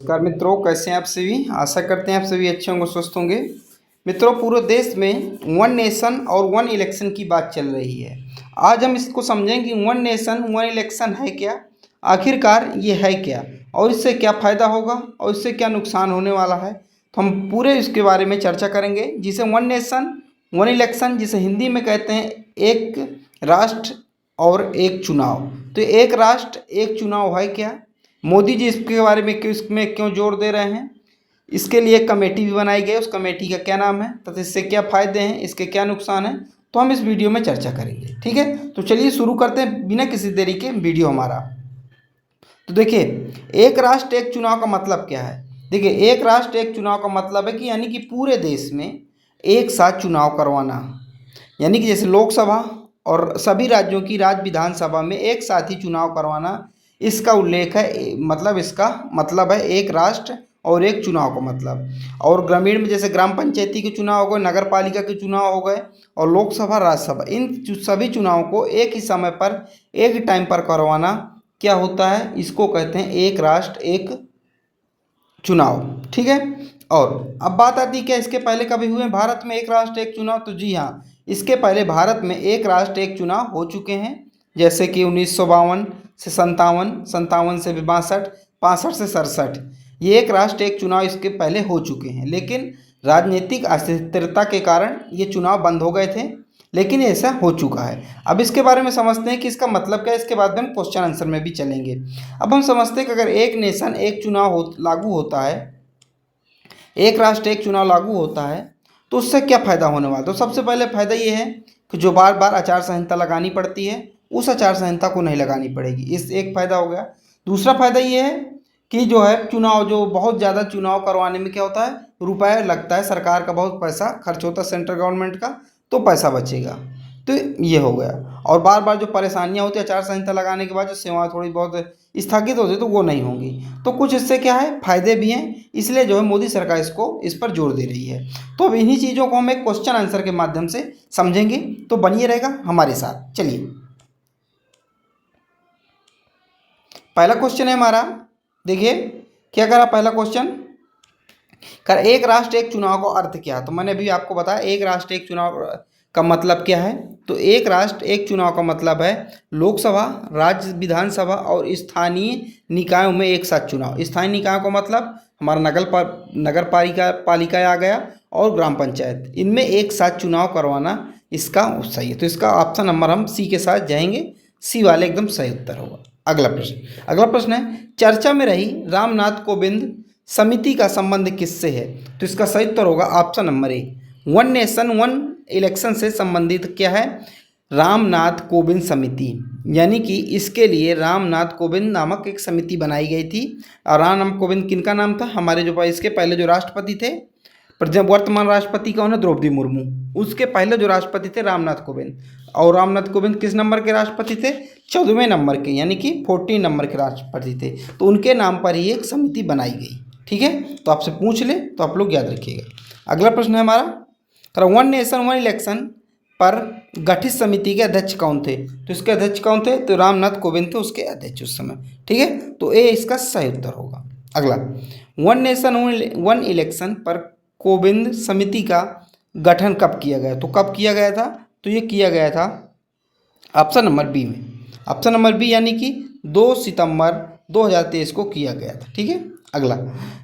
नमस्कार मित्रों, कैसे हैं आप सभी। आशा करते हैं आप सभी अच्छे होंगे, स्वस्थ होंगे। मित्रों, पूरे देश में वन नेशन और वन इलेक्शन की बात चल रही है। आज हम इसको समझेंगे कि वन नेशन वन इलेक्शन है क्या, आखिरकार ये है क्या, और इससे क्या फ़ायदा होगा और इससे क्या नुकसान होने वाला है। तो हम पूरे इसके बारे में चर्चा करेंगे। जिसे वन नेशन वन इलेक्शन, जिसे हिंदी में कहते हैं एक राष्ट्र और एक चुनाव। तो एक राष्ट्र एक चुनाव है क्या, मोदी जी इसके बारे में क्यों जोर दे रहे हैं, इसके लिए एक कमेटी भी बनाई गई। उस कमेटी का क्या नाम है तथा इससे क्या फ़ायदे हैं, इसके क्या नुकसान हैं, तो हम इस वीडियो में चर्चा करेंगे। ठीक है, तो चलिए शुरू करते हैं बिना किसी देरी के वीडियो हमारा। तो देखिए, एक राष्ट्र एक चुनाव का मतलब क्या है। देखिए, एक राष्ट्र एक चुनाव का मतलब है कि यानी कि पूरे देश में एक साथ चुनाव करवाना, यानी कि जैसे लोकसभा और सभी राज्यों की राज्य विधानसभा में एक साथ ही चुनाव करवाना, इसका उल्लेख है। मतलब इसका मतलब है एक राष्ट्र और एक चुनाव का मतलब। और ग्रामीण में जैसे ग्राम पंचायती के चुनाव हो गए, नगर पालिका के चुनाव हो गए, और लोकसभा राज्यसभा, इन सभी चुनावों को एक ही समय पर एक ही टाइम पर करवाना क्या होता है, इसको कहते हैं एक राष्ट्र एक चुनाव। ठीक है, और अब बात आती है क्या इसके पहले कभी हुए भारत में एक राष्ट्र एक चुनाव। तो जी हाँ, इसके पहले भारत में एक राष्ट्र एक चुनाव हो चुके हैं। जैसे कि 1952 से 57, 57 से 62, 65 से 67, ये एक राष्ट्र एक चुनाव इसके पहले हो चुके हैं। लेकिन राजनीतिक अस्थिरता के कारण ये चुनाव बंद हो गए थे, लेकिन ऐसा हो चुका है। अब इसके बारे में समझते हैं कि इसका मतलब क्या है। इसके बाद में हम क्वेश्चन आंसर में भी चलेंगे। अब हम समझते हैं कि अगर एक नेशन एक चुनाव लागू होता है, एक राष्ट्र एक चुनाव लागू होता है, तो उससे क्या फ़ायदा होने वाला है। तो सबसे पहले फ़ायदा ये है कि जो बार बार आचार संहिता लगानी पड़ती है, उस आचार संहिता को नहीं लगानी पड़ेगी। इस एक फ़ायदा हो गया। दूसरा फ़ायदा ये है कि जो है चुनाव, जो बहुत ज़्यादा चुनाव करवाने में क्या होता है, रुपये लगता है, सरकार का बहुत पैसा खर्च होता है, सेंट्रल गवर्नमेंट का, तो पैसा बचेगा। तो ये हो गया। और बार बार जो परेशानियां होती है आचार संहिता लगाने के बाद, जो सेवाएं थोड़ी बहुत स्थगित होती तो वो नहीं होंगी। तो कुछ इससे क्या है, फायदे भी हैं, इसलिए जो है मोदी सरकार इस पर जोर दे रही है। तो अब इन्हीं चीज़ों को हम एक क्वेश्चन आंसर के माध्यम से समझेंगे, तो बनिए रहेगा हमारे साथ। चलिए, पहला क्वेश्चन है हमारा। देखिए क्या करा पहला क्वेश्चन, कर एक राष्ट्र एक चुनाव का अर्थ क्या है। तो मैंने अभी आपको बताया एक राष्ट्र एक चुनाव का मतलब क्या है। तो एक राष्ट्र एक चुनाव का मतलब है लोकसभा, राज्य विधानसभा और स्थानीय निकायों में एक साथ चुनाव। स्थानीय निकायों का मतलब हमारा नगर पालिका आ गया, और ग्राम पंचायत, इनमें एक साथ चुनाव करवाना इसका सही है। तो इसका ऑप्शन नंबर हम सी के साथ जाएंगे, सी वाले एकदम सही उत्तर होगा। अगला प्रश्न है, चर्चा में रही रामनाथ कोविंद समिति का संबंध किससे है। तो इसका सही उत्तर होगा option number A, one nation one election से संबंधित क्या है, रामनाथ कोविंद समिति। यानी कि इसके लिए रामनाथ कोविंद नामक एक समिति बनाई गई थी। और रामनाथ कोविंद किनका नाम था, हमारे जो इसके पहले जो राष्ट्रपति थे, वर्तमान राष्ट्रपति कौन है, द्रौपदी मुर्मू, उसके पहले जो राष्ट्रपति थे रामनाथ कोविंद। और रामनाथ कोविंद किस नंबर के राष्ट्रपति थे, 14वें नंबर के, यानी कि 14 नंबर के राष्ट्रपति थे। तो उनके नाम पर ही एक समिति बनाई गई। ठीक है, तो आपसे पूछ ले तो आप लोग याद रखिएगा। अगला प्रश्न है हमारा, वन नेशन वन इलेक्शन पर गठित समिति के अध्यक्ष कौन थे। तो इसके अध्यक्ष कौन थे, तो रामनाथ कोविंद थे उसके अध्यक्ष उस समय। ठीक है, तो ए इसका सही उत्तर होगा। अगला, वन नेशन वन इलेक्शन पर कोविंद समिति का गठन कब किया गया। तो कब किया गया था, तो ये किया गया था ऑप्शन नंबर बी में, ऑप्शन नंबर बी, यानी कि 2 सितंबर 2023 को किया गया था। ठीक है, अगला,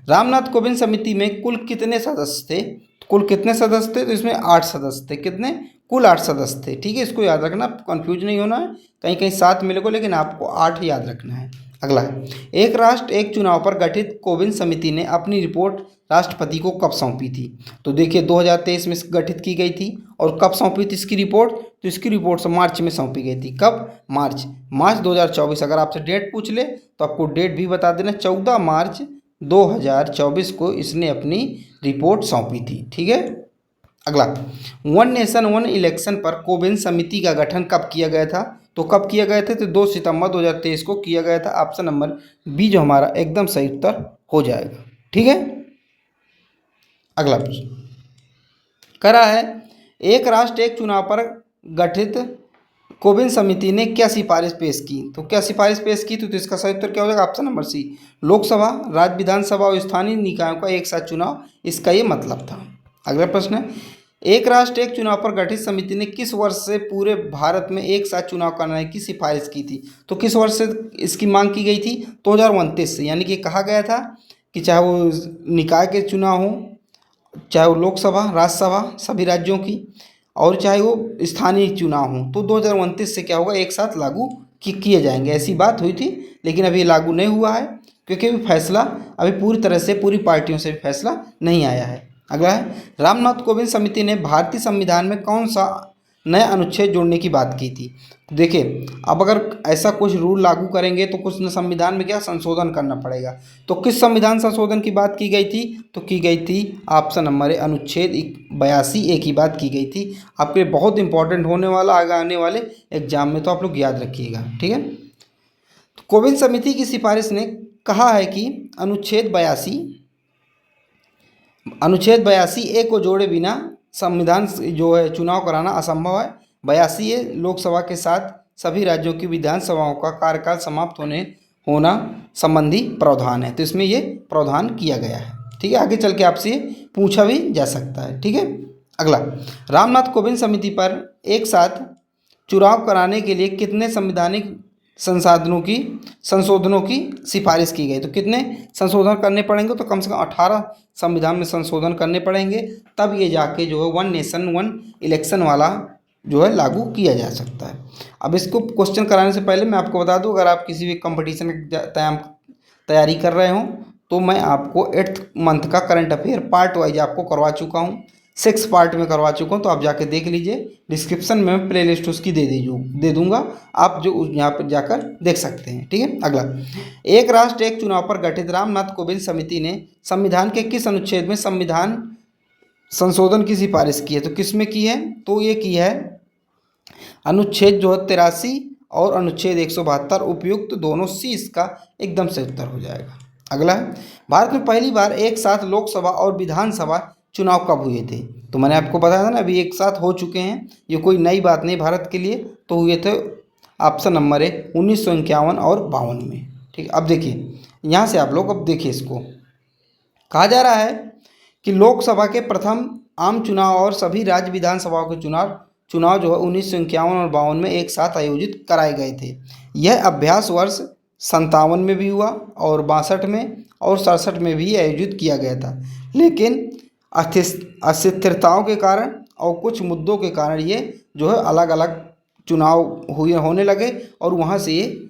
रामनाथ कोविंद समिति में कुल कितने सदस्य थे। कुल कितने सदस्य थे, तो इसमें 8 सदस्य थे। कितने, कुल 8 सदस्य थे। ठीक है, इसको याद रखना, कंफ्यूज नहीं होना है, कहीं कहीं 7 मिले को, लेकिन आपको 8 याद रखना है। अगला है, एक राष्ट्र एक चुनाव पर गठित कोविंद समिति ने अपनी रिपोर्ट राष्ट्रपति को कब सौंपी थी। तो देखिए 2023 में गठित की गई थी, और कब सौंपी थी इसकी रिपोर्ट, तो इसकी रिपोर्ट मार्च में सौंपी गई थी। कब, मार्च 2024। अगर आपसे डेट पूछ ले तो आपको डेट भी बता देना, 14 मार्च 2024 को इसने अपनी रिपोर्ट सौंपी थी। ठीक है, अगला, वन नेशन वन इलेक्शन पर कोविंद समिति का गठन कब किया गया था। तो कब किया गया था, तो 2 सितंबर 2023 को किया गया था। ऑप्शन नंबर बी जो हमारा एकदम सही उत्तर हो जाएगा। ठीक है, अगला प्रश्न करा है, एक राष्ट्र एक चुनाव पर गठित कोविंद समिति ने क्या सिफारिश पेश की? तो क्या सिफारिश पेश की? तो इसका सही उत्तर क्या हो जाएगा? ऑप्शन नंबर सी, लोकसभा, राज्य विधानसभा और स्थानीय निकायों का एक साथ चुनाव, इसका ये मतलब था। अगला प्रश्न है, एक राष्ट्र एक चुनाव पर गठित समिति ने किस वर्ष से पूरे भारत में एक साथ चुनाव कराने की सिफारिश की थी? तो किस वर्ष से इसकी मांग की गई थी? 2029 से। यानी कि कहा गया था कि चाहे वो निकाय के चुनाव हो, चाहे वो लोकसभा, राज्यसभा सभी राज्यों की, और चाहे वो स्थानीय चुनाव हों, तो 2029 से क्या होगा? एक साथ लागू किए जाएंगे। ऐसी बात हुई थी, लेकिन अभी लागू नहीं हुआ है, क्योंकि अभी फैसला अभी पूरी तरह से पूरी पार्टियों से भी फैसला नहीं आया है। अगला है, रामनाथ कोविंद समिति ने भारतीय संविधान में कौन सा नया अनुच्छेद जोड़ने की बात की थी? देखिए, अब अगर ऐसा कुछ रूल लागू करेंगे तो कुछ न संविधान में क्या संशोधन करना पड़ेगा। तो किस संविधान संशोधन की बात की गई थी? तो की गई थी ऑप्शन नंबर ए, अनुच्छेद 82A की बात की गई थी। आपके लिए बहुत इंपॉर्टेंट होने वाला आगे आने वाले एग्जाम में, तो आप लोग याद रखिएगा, ठीक है। तो कोविंद समिति की सिफारिश ने कहा है कि अनुच्छेद 82A को जोड़े बिना संविधान जो है चुनाव कराना असंभव है। 82A लोकसभा के साथ सभी राज्यों की विधानसभाओं का कार्यकाल समाप्त होना संबंधी प्रावधान है। तो इसमें ये प्रावधान किया गया है, ठीक है। आगे चल के आपसे पूछा भी जा सकता है, ठीक है। अगला, रामनाथ कोविंद समिति पर एक साथ चुनाव कराने के लिए कितने संवैधानिक संशोधनों की सिफारिश की गई? तो कितने संशोधन करने पड़ेंगे? तो कम से कम 18 संविधान में संशोधन करने पड़ेंगे, तब ये जाके जो है वन नेशन वन इलेक्शन वाला जो है लागू किया जा सकता है। अब इसको क्वेश्चन कराने से पहले मैं आपको बता दूं, अगर आप किसी भी कंपटीशन की तैयारी कर रहे हो तो मैं आपको 8th मंथ का करंट अफेयर पार्ट वाइज आपको करवा चुका हूँ, 6 पार्ट में करवा चुका हूँ। तो आप जाके देख लीजिए, डिस्क्रिप्शन में प्ले लिस्ट उसकी दे दूंगा, आप जो यहाँ पर जाकर देख सकते हैं, ठीक है। अगला, एक राष्ट्र एक चुनाव पर गठित रामनाथ कोविंद समिति ने संविधान के किस अनुच्छेद में संविधान संशोधन की सिफारिश की है? तो किस में की है? तो ये की है अनुच्छेद जो है 83 और अनुच्छेद 172, उपयुक्त दोनों सी इसका एकदम से उत्तर हो जाएगा। अगला है, भारत में पहली बार एक साथ लोकसभा और विधानसभा चुनाव कब हुए थे? तो मैंने आपको बताया था ना, अभी एक साथ हो चुके हैं, ये कोई नई बात नहीं भारत के लिए। तो हुए थे ऑप्शन नंबर ए 1951 और 52 में, ठीक है। अब देखिए यहाँ से आप लोग अब देखिए, इसको कहा जा रहा है कि लोकसभा के प्रथम आम चुनाव और सभी राज्य विधानसभाओं के चुनाव जो है 1951 और 52 में एक साथ आयोजित कराए गए थे। यह अभ्यास वर्ष 57 में भी हुआ और 62 में और 67 में भी आयोजित किया गया था, लेकिन अस्थिरताओं के कारण और कुछ मुद्दों के कारण ये जो है अलग अलग चुनाव होने लगे, और वहाँ से ये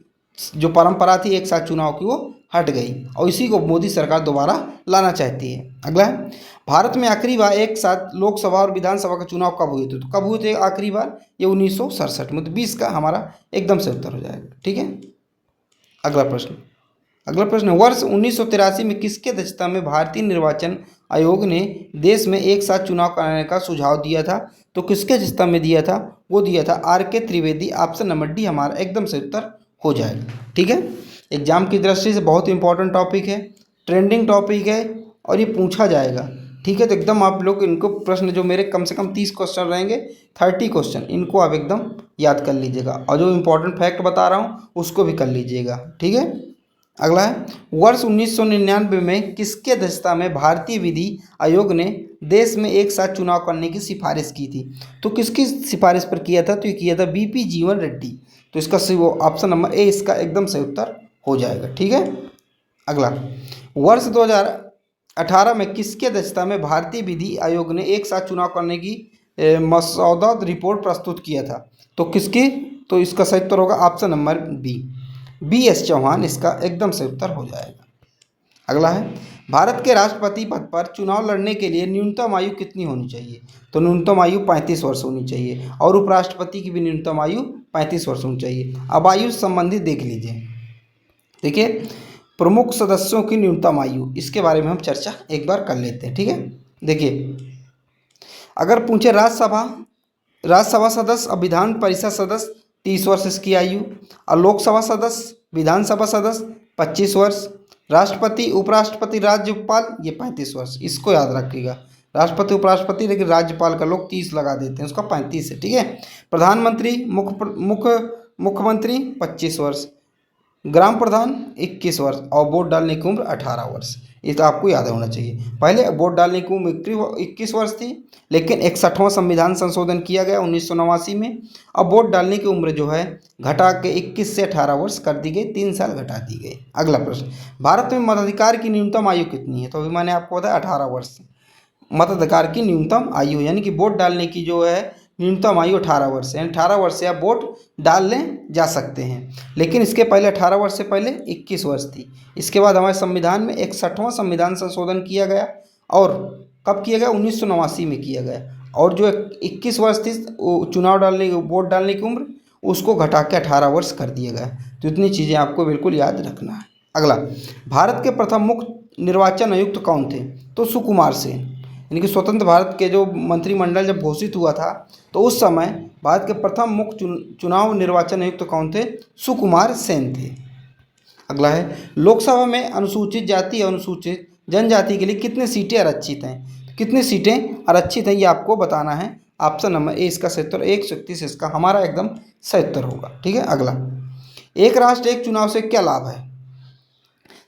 जो परंपरा थी एक साथ चुनाव की वो हट गई, और इसी को मोदी सरकार दोबारा लाना चाहती है। अगला है, भारत में आखिरी बार एक साथ लोकसभा और विधानसभा का चुनाव कब हुए थे? तो कब हुए थे आखिरी बार? ये 1967 में। तो 20 का हमारा एकदम से उत्तर हो जाएगा, ठीक है। अगला प्रश्न, वर्ष 1983 में किसके अध्यक्षता में भारतीय निर्वाचन आयोग ने देश में एक साथ चुनाव कराने का सुझाव दिया था? तो किसके अध्यक्षता में दिया था? वो दिया था RK Trivedi. Option number D हमारा एकदम से उत्तर हो जाएगा, ठीक है। एग्जाम की दृष्टि से बहुत इंपॉर्टेंट टॉपिक है, ट्रेंडिंग टॉपिक है, और ये पूछा जाएगा, ठीक है। तो एकदम आप लोग इनको प्रश्न जो मेरे कम से कम 30 क्वेश्चन रहेंगे, 30 क्वेश्चन, इनको आप एकदम याद कर लीजिएगा, और जो इंपॉर्टेंट फैक्ट बता रहा हूँ उसको भी कर लीजिएगा, ठीक है। अगला है, वर्ष 1999 में किसके अध्यक्षता में भारतीय विधि आयोग ने देश में एक साथ चुनाव करने की सिफारिश की थी? तो किसकी सिफारिश पर किया था? तो ये किया था BP जीवन रेड्डी। तो इसका ऑप्शन नंबर ए इसका एकदम सही उत्तर हो जाएगा, ठीक है। अगला, वर्ष 2018 में किसके अध्यक्षता में भारतीय विधि आयोग ने एक साथ चुनाव करने की मसौदा रिपोर्ट प्रस्तुत किया था? तो किसकी? तो इसका सही उत्तर होगा option number B, BS Chauhan, इसका एकदम से उत्तर हो जाएगा। अगला है, भारत के राष्ट्रपति पद पर चुनाव लड़ने के लिए न्यूनतम आयु कितनी होनी चाहिए? तो न्यूनतम आयु 35 वर्ष होनी चाहिए, और उपराष्ट्रपति की भी न्यूनतम आयु 35 वर्ष होनी चाहिए। अब आयु संबंधी देख लीजिए, देखिए प्रमुख सदस्यों की न्यूनतम आयु, इसके बारे में हम चर्चा एक बार कर लेते हैं, ठीक है। देखिए, अगर पूछे राज्यसभा सदस्य और विधान परिषद सदस्य 30 वर्ष इसकी आयु, और लोकसभा सदस्य विधानसभा सदस्य 25 वर्ष, राष्ट्रपति उपराष्ट्रपति राज्यपाल ये 35 वर्ष, इसको याद रखिएगा। राष्ट्रपति उपराष्ट्रपति, लेकिन राज्यपाल का लोग 30 लगा देते हैं, उसका 35 है। ठीक है। प्रधानमंत्री, मुख्यमंत्री 25 वर्ष, ग्राम प्रधान 21 वर्ष और वोट डालने की उम्र 18 वर्ष। ये तो आपको याद होना चाहिए। पहले वोट डालने की उम्र 21 वर्ष थी, लेकिन 61वां संविधान संशोधन किया गया 1989 में। अब वोट डालने की उम्र जो है घटा के 21 से 18 वर्ष कर दी गई, 3 साल घटा दी गई। अगला प्रश्न, भारत में मताधिकार की न्यूनतम आयु कितनी है? तो अभी मैंने आपको बताया 18 वर्ष मताधिकार की न्यूनतम आयु, यानी कि वोट डालने की जो है न्यूनतम आयु 18 वर्ष है। 18 वर्ष से आप वोट डालने जा सकते हैं, लेकिन इसके पहले 18 वर्ष से पहले 21 वर्ष थी। इसके बाद हमारे संविधान में 61वां संविधान संशोधन किया गया, और कब किया गया? 1989 में किया गया। और जो 21 वर्ष थी वोट डालने की उम्र, उसको घटा के 18 वर्ष कर दिया गया। तो इतनी चीज़ें आपको बिल्कुल याद रखना है। अगला, भारत के प्रथम मुख्य निर्वाचन आयुक्त कौन थे? तो सुकुमार सेन, यानी कि स्वतंत्र भारत के जो मंत्रिमंडल जब घोषित हुआ था तो उस समय भारत के प्रथम मुख्य चुनाव निर्वाचन आयुक्त कौन थे? सुकुमार सेन थे। अगला है, लोकसभा में अनुसूचित जाति और अनुसूचित जनजाति के लिए कितने सीटें आरक्षित हैं? कितनी सीटें आरक्षित हैं ये आपको बताना है। ऑप्शन नंबर ए इसका सही उत्तर 131 इसका हमारा एकदम सही उत्तर होगा। ठीक है। अगला, एक राष्ट्र एक चुनाव से क्या लाभ है?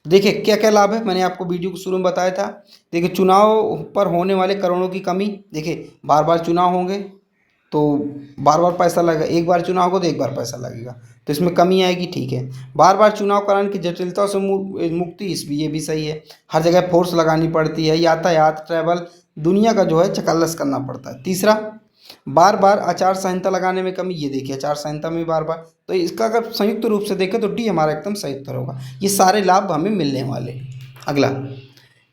देखिए क्या क्या लाभ है, मैंने आपको वीडियो के शुरू में बताया था। देखिए, चुनाव पर होने वाले करोड़ों की कमी। देखिए, बार बार चुनाव होंगे तो बार बार पैसा लगेगा, एक बार चुनाव होगा तो एक बार पैसा लगेगा, तो इसमें कमी आएगी। ठीक है। बार बार चुनाव कराने की जटिलता से मुक्ति, ये भी सही है। हर जगह फोर्स लगानी पड़ती है, यातायात, ट्रैवल, दुनिया का जो है चकल्लस करना पड़ता है। तीसरा, बार बार आचार संहिता लगाने में कमी। ये देखिए, आचार संहिता में बार बार, तो इसका अगर संयुक्त रूप से देखें तो डी हमारा एकदम सही उत्तर होगा। ये सारे लाभ हमें मिलने वाले। अगला,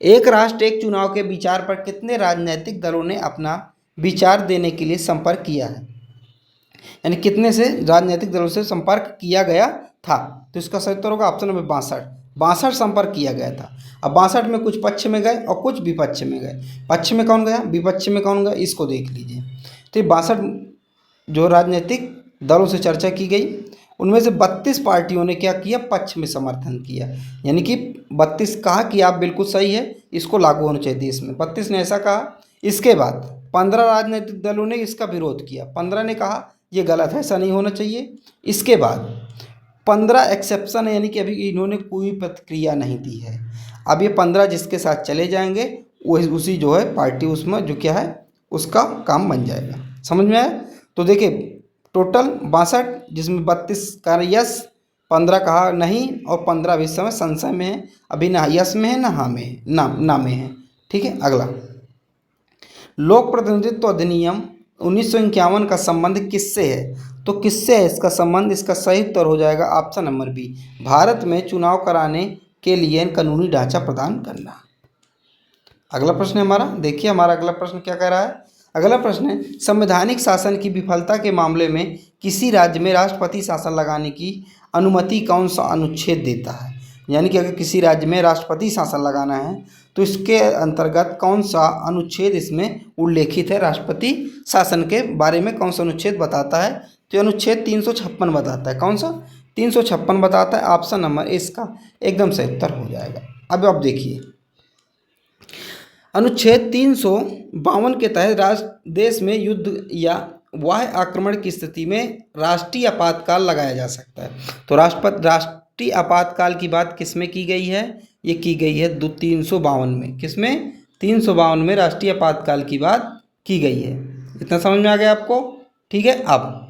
एक राष्ट्र एक चुनाव के विचार पर कितने राजनीतिक दलों ने अपना विचार देने के लिए संपर्क किया है? यानी कितने से राजनीतिक दलों से संपर्क किया गया था? तो इसका सही उत्तर होगा ऑप्शन नंबर 62 संपर्क किया गया था। अब 62 में कुछ पक्ष में गए और कुछ विपक्ष में गए। पक्ष में कौन गया, विपक्ष में कौन गया, इसको देख लीजिए। तो 62 जो राजनीतिक दलों से चर्चा की गई, उनमें से 32 पार्टियों ने क्या किया? पक्ष में समर्थन किया। यानी कि 32 कहा कि आप बिल्कुल सही है, इसको लागू होना चाहिए देश में, 32 ने ऐसा कहा। इसके बाद 15 राजनीतिक दलों ने इसका विरोध किया, 15 ने कहा ये गलत है, ऐसा नहीं होना चाहिए। इसके बाद 15 एक्सेप्शन है, यानी कि अभी इन्होंने कोई प्रतिक्रिया नहीं दी है। अब ये 15 जिसके साथ चले जाएंगे वही उसी जो है पार्टी उसमें जो क्या है उसका काम बन जाएगा। समझ में आया? तो देखिए टोटल 62 जिसमें 32 का यस, 15 कहा नहीं और 15 अभी समय संशय में है, अभी ना यस में है ना हाँ में है, ना में है। ठीक है। अगला, लोक प्रतिनिधित्व अधिनियम 1951 का संबंध किससे है? तो किससे है इसका संबंध? इसका सही उत्तर हो जाएगा ऑप्शन नंबर बी, भारत में चुनाव कराने के लिए कानूनी ढांचा प्रदान करना। अगला प्रश्न है हमारा, देखिए हमारा अगला प्रश्न क्या कह रहा है। अगला प्रश्न है, संवैधानिक शासन की विफलता के मामले में किसी राज्य में राष्ट्रपति शासन लगाने की अनुमति कौन सा अनुच्छेद देता है? यानी कि अगर किसी राज्य में राष्ट्रपति शासन लगाना है तो इसके अंतर्गत कौन सा अनुच्छेद इसमें उल्लेखित है? राष्ट्रपति शासन के बारे में कौन सा अनुच्छेद बताता है? तो अनुच्छेद 356 बताता है। कौन सा? 356 बताता है। ऑप्शन नंबर इसका एकदम सही उत्तर हो जाएगा। अब आप देखिए, अनुच्छेद 352 के तहत देश में युद्ध या बाह्य आक्रमण की स्थिति में राष्ट्रीय आपातकाल लगाया जा सकता है। तो राष्ट्रीय आपातकाल की बात किस में की गई है? ये की गई है 352 में। किसमें? 352 में राष्ट्रीय आपातकाल की बात की गई है। इतना समझ में आ गया आपको? ठीक है। अब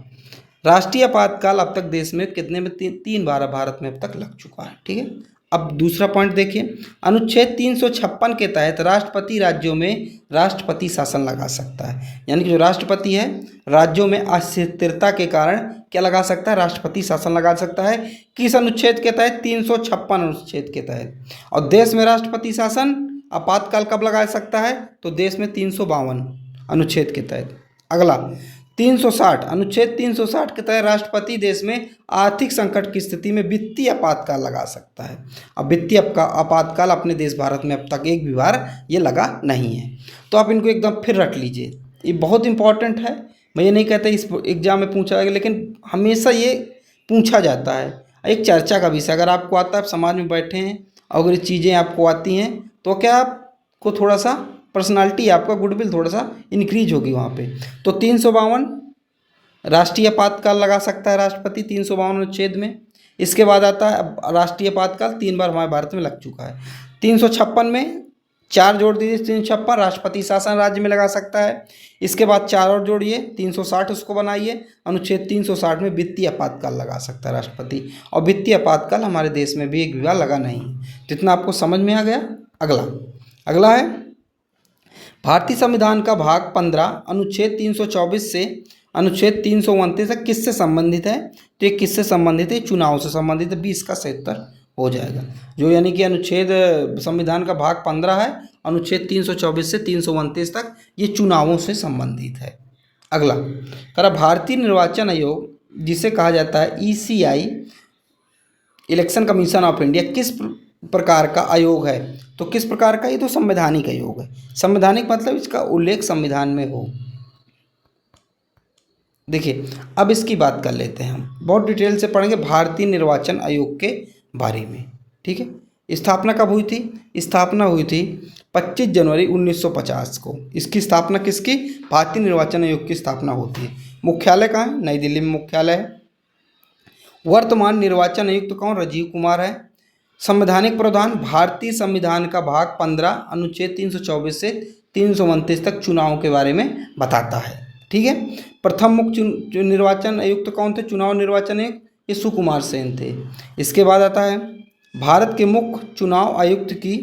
राष्ट्रीय आपातकाल अब तक देश में कितने में? 3 बार भारत में अब तक लग चुका है। ठीक है। अब दूसरा पॉइंट देखिए, अनुच्छेद 356 के तहत राष्ट्रपति राज्यों में राष्ट्रपति शासन लगा सकता है। यानी कि जो राष्ट्रपति है राज्यों में अस्थिरता के कारण क्या लगा सकता है? राष्ट्रपति शासन लगा सकता है। किस अनुच्छेद के तहत? 356 अनुच्छेद के तहत। और देश में राष्ट्रपति शासन आपातकाल कब लगा सकता है? तो देश में 352 अनुच्छेद के तहत। अगला 360 अनुच्छेद 360 के तहत राष्ट्रपति देश में आर्थिक संकट की स्थिति में वित्तीय आपातकाल लगा सकता है। अब वित्तीय आपातकाल अपने देश भारत में अब तक एक भी बार ये लगा नहीं है। तो आप इनको एकदम फिर रख लीजिए, ये बहुत इंपॉर्टेंट है। मैं ये नहीं कहता इस एग्जाम में पूछा जाएगा, लेकिन हमेशा ये पूछा जाता है, एक चर्चा का विषय। अगर आपको आता है, आप समाज में बैठे हैं, अगर ये चीज़ें आपको आती हैं तो क्या आपको थोड़ा सा पर्सनालिटी, आपका गुडविल थोड़ा सा इंक्रीज होगी वहाँ पे। तो 352 राष्ट्रीय आपातकाल लगा सकता है राष्ट्रपति 352 अनुच्छेद में। इसके बाद आता है राष्ट्रीय आपातकाल 3 बार हमारे भारत में लग चुका है। 356 में 4 जोड़ दीजिए, 356 राष्ट्रपति शासन राज्य में लगा सकता है। इसके बाद 4 और जोड़िए, 360 उसको बनाइए। अनुच्छेद 360 में वित्तीय आपातकाल लगा सकता है राष्ट्रपति, और वित्तीय आपातकाल हमारे देश में भी एक भी बार लगा नहीं। जितना आपको समझ में आ गया। अगला है भारतीय संविधान का भाग 15 अनुच्छेद 324 से अनुच्छेद 329 तक किससे संबंधित है? तो ये किससे संबंधित है? चुनाव से संबंधित है। 20 का सही उत्तर हो जाएगा। जो यानी कि अनुच्छेद संविधान का भाग 15 है, अनुच्छेद 324 से 329 तक, ये चुनावों से संबंधित है। अगला करा भारतीय निर्वाचन आयोग, जिसे कहा जाता है ECI, election commission of India, किस प्रकार का आयोग है? तो किस प्रकार का? ये तो संवैधानिक आयोग है। संवैधानिक मतलब इसका उल्लेख संविधान में हो। देखिए अब इसकी बात कर लेते हैं, हम बहुत डिटेल से पढ़ेंगे भारतीय निर्वाचन आयोग के बारे में। ठीक है, स्थापना कब हुई थी? स्थापना हुई थी 25 जनवरी 1950 को। इसकी स्थापना किसकी? भारतीय निर्वाचन आयोग की स्थापना होती है। मुख्यालय कहाँ है? नई दिल्ली में मुख्यालय है। वर्तमान निर्वाचन आयुक्त कौन? राजीव कुमार है। संवैधानिक प्रावधान भारतीय संविधान का भाग 15 अनुच्छेद 324 से 329 तक चुनाव के बारे में बताता है। ठीक है, प्रथम मुख्य निर्वाचन आयुक्त कौन थे? चुनाव निर्वाचन आयुक्त ये सुकुमार सेन थे। इसके बाद आता है भारत के मुख्य चुनाव आयुक्त की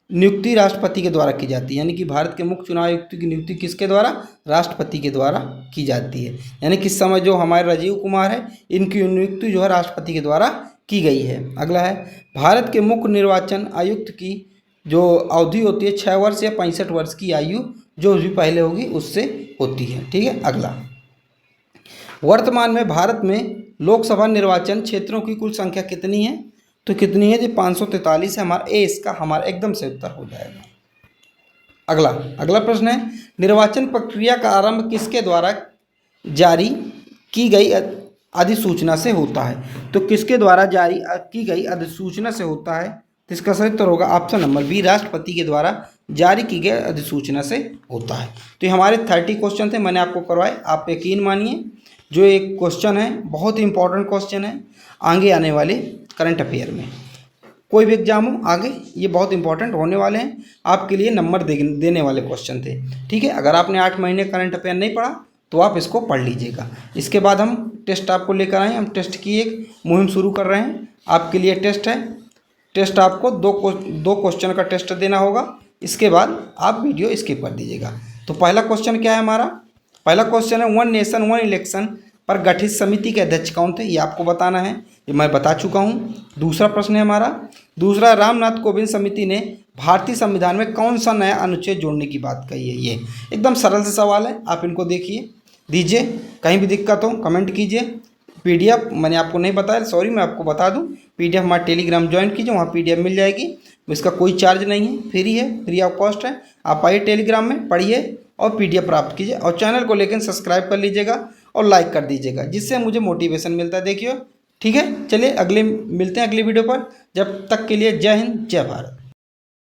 नियुक्ति राष्ट्रपति के द्वारा की जाती है। यानी कि भारत के मुख्य चुनाव आयुक्त की नियुक्ति किसके द्वारा? राष्ट्रपति के द्वारा की जाती है। यानी कि इस समय जो हमारे राजीव कुमार है, इनकी नियुक्ति जो है राष्ट्रपति के द्वारा की गई है। अगला है भारत के मुख्य निर्वाचन आयुक्त की जो अवधि होती है 6 वर्ष या 65 वर्ष की आयु जो भी पहले होगी उससे होती है। ठीक है, अगला वर्तमान में भारत में लोकसभा निर्वाचन क्षेत्रों की कुल संख्या कितनी है? तो कितनी है जी? 543 है। हमारा ए इसका हमारा एकदम से उत्तर हो जाएगा। अगला प्रश्न है निर्वाचन प्रक्रिया का आरंभ किसके द्वारा जारी की गई अधिसूचना से होता है? तो किसके द्वारा जारी की गई अधिसूचना से होता है? तो इसका सही उत्तर होगा ऑप्शन नंबर बी, राष्ट्रपति के द्वारा जारी की गई अधिसूचना से होता है। तो ये हमारे 30 क्वेश्चन थे, मैंने आपको करवाए। आप यकीन मानिए जो एक क्वेश्चन है बहुत ही इंपॉर्टेंट क्वेश्चन है आगे आने वाले करंट अफेयर में। कोई भी एग्जाम हो आगे, ये बहुत इंपॉर्टेंट होने वाले हैं आपके लिए, नंबर देने वाले क्वेश्चन थे। ठीक है, अगर आपने 8 महीने करंट अफेयर नहीं पढ़ा तो आप इसको पढ़ लीजिएगा। इसके बाद हम टेस्ट आपको लेकर आए, हम टेस्ट की एक मुहिम शुरू कर रहे हैं। आपके लिए टेस्ट है, टेस्ट आपको दो क्वेश्चन का टेस्ट देना होगा। इसके बाद आप वीडियो स्किप कर दीजिएगा। तो पहला क्वेश्चन क्या है हमारा? पहला क्वेश्चन है वन नेशन वन इलेक्शन पर गठित समिति के अध्यक्ष कौन थे? ये आपको बताना है, ये मैं बता चुका हूँ। दूसरा प्रश्न है हमारा, दूसरा रामनाथ कोविंद समिति ने भारतीय संविधान में कौन सा नया अनुच्छेद जोड़ने की बात कही है? ये एकदम सरल से सवाल है, आप इनको देखिए दीजिए। कहीं भी दिक्कत हो कमेंट कीजिए। PDF मैंने आपको नहीं बताया, सॉरी, मैं आपको बता दूं, PDF हमारा टेलीग्राम ज्वाइन कीजिए, वहाँ PDF मिल जाएगी। इसका कोई चार्ज नहीं है, फ्री है, फ्री ऑफ कॉस्ट है। आप आइए टेलीग्राम में, पढ़िए और PDF प्राप्त कीजिए, और चैनल को लेकिन सब्सक्राइब कर लीजिएगा और लाइक कर दीजिएगा, जिससे मुझे मोटिवेशन मिलता है। देखिए, ठीक है, चलिए अगले मिलते हैं अगली वीडियो पर। जब तक के लिए जय हिंद, जय भारत।